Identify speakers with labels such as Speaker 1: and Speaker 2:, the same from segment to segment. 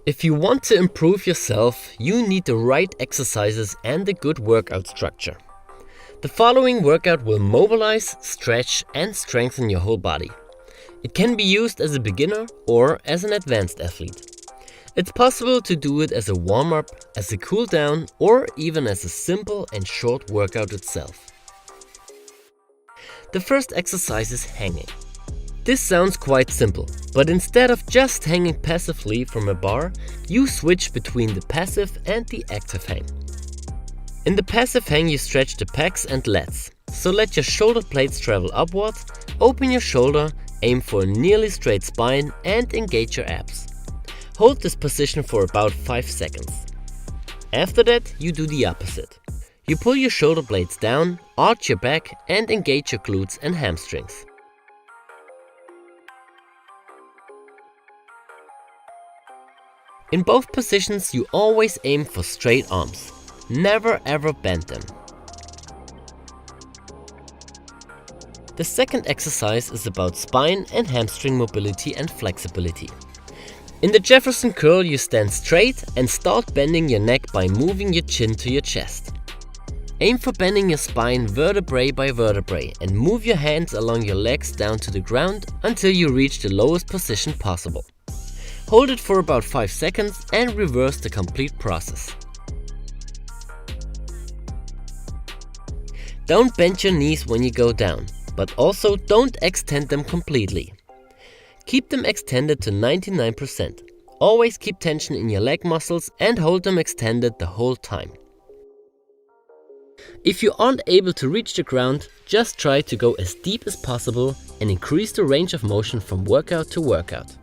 Speaker 1: If you want to improve yourself, you need the right exercises and a good workout structure. The following workout will mobilize, stretch, and strengthen your whole body. It can be used as a beginner or as an advanced athlete. It's possible to do it as a warm-up, as a cool-down, or even as a simple and short workout itself. The first exercise is hanging. This sounds quite simple, but instead of just hanging passively from a bar, you switch between the passive and the active hang. In the passive hang you stretch the pecs and lats, so let your shoulder blades travel upwards, open your shoulder, aim for a nearly straight spine and engage your abs. Hold this position for about 5 seconds. After that, you do the opposite. You pull your shoulder blades down, arch your back and engage your glutes and hamstrings. In both positions, you always aim for straight arms. Never ever bend them. The second exercise is about spine and hamstring mobility and flexibility. In the Jefferson curl, you stand straight and start bending your neck by moving your chin to your chest. Aim for bending your spine vertebrae by vertebrae and move your hands along your legs down to the ground until you reach the lowest position possible. Hold it for about 5 seconds and reverse the complete process. Don't bend your knees when you go down, but also don't extend them completely. Keep them extended to 99%. Always keep tension in your leg muscles and hold them extended the whole time. If you aren't able to reach the ground, just try to go as deep as possible and increase the range of motion from workout to workout.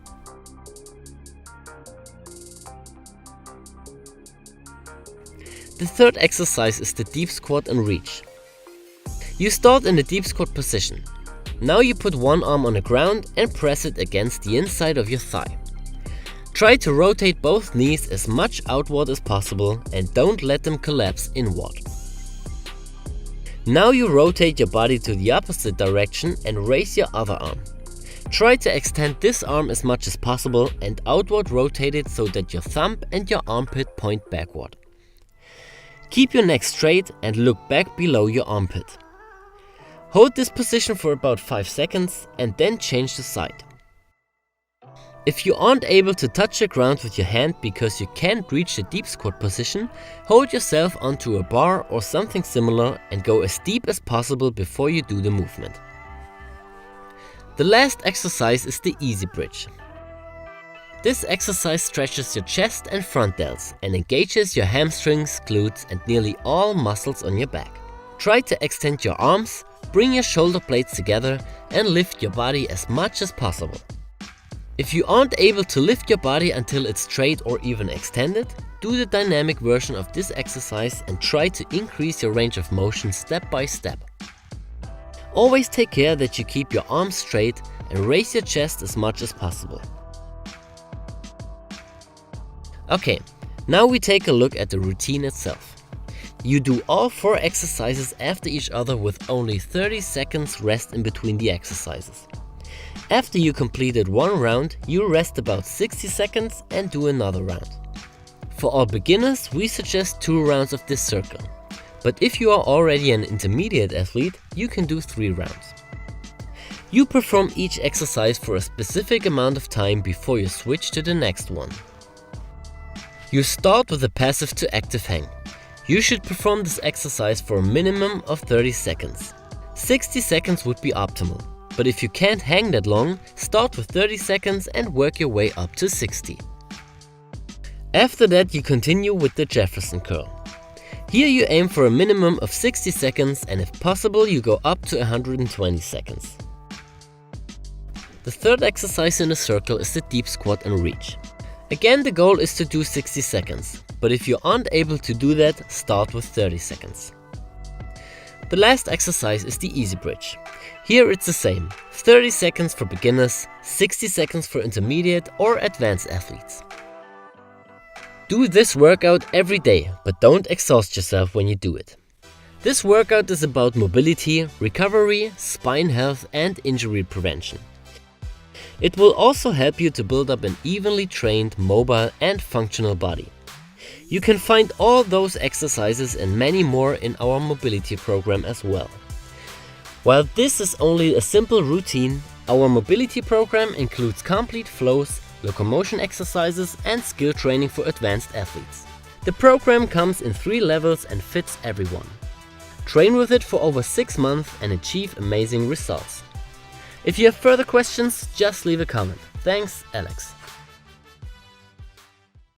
Speaker 1: The third exercise is the deep squat and reach. You start in the deep squat position. Now you put one arm on the ground and press it against the inside of your thigh. Try to rotate both knees as much outward as possible and don't let them collapse inward. Now you rotate your body to the opposite direction and raise your other arm. Try to extend this arm as much as possible and outward rotate it so that your thumb and your armpit point backward. Keep your neck straight and look back below your armpit. Hold this position for about 5 seconds and then change the side. If you aren't able to touch the ground with your hand because you can't reach the deep squat position, hold yourself onto a bar or something similar and go as deep as possible before you do the movement. The last exercise is the easy bridge. This exercise stretches your chest and front delts and engages your hamstrings, glutes and nearly all muscles on your back. Try to extend your arms, bring your shoulder blades together and lift your body as much as possible. If you aren't able to lift your body until it's straight or even extended, do the dynamic version of this exercise and try to increase your range of motion step by step. Always take care that you keep your arms straight and raise your chest as much as possible. Okay, now we take a look at the routine itself. You do all 4 exercises after each other with only 30 seconds rest in between the exercises. After you completed one round, you rest about 60 seconds and do another round. For all beginners, we suggest 2 rounds of this circle. But if you are already an intermediate athlete, you can do 3 rounds. You perform each exercise for a specific amount of time before you switch to the next one. You start with a passive to active hang. You should perform this exercise for a minimum of 30 seconds. 60 seconds would be optimal, but if you can't hang that long, start with 30 seconds and work your way up to 60. After that, you continue with the Jefferson curl. Here you aim for a minimum of 60 seconds and if possible you go up to 120 seconds. The third exercise in the circle is the deep squat and reach. Again, the goal is to do 60 seconds, but if you aren't able to do that, start with 30 seconds. The last exercise is the easy bridge. Here it's the same, 30 seconds for beginners, 60 seconds for intermediate or advanced athletes. Do this workout every day, but don't exhaust yourself when you do it. This workout is about mobility, recovery, spine health and injury prevention. It will also help you to build up an evenly trained, mobile and functional body. You can find all those exercises and many more in our mobility program as well. While this is only a simple routine, our mobility program includes complete flows, locomotion exercises and skill training for advanced athletes. The program comes in 3 levels and fits everyone. Train with it for over 6 months and achieve amazing results. If you have further questions, just leave a comment. Thanks, Alex.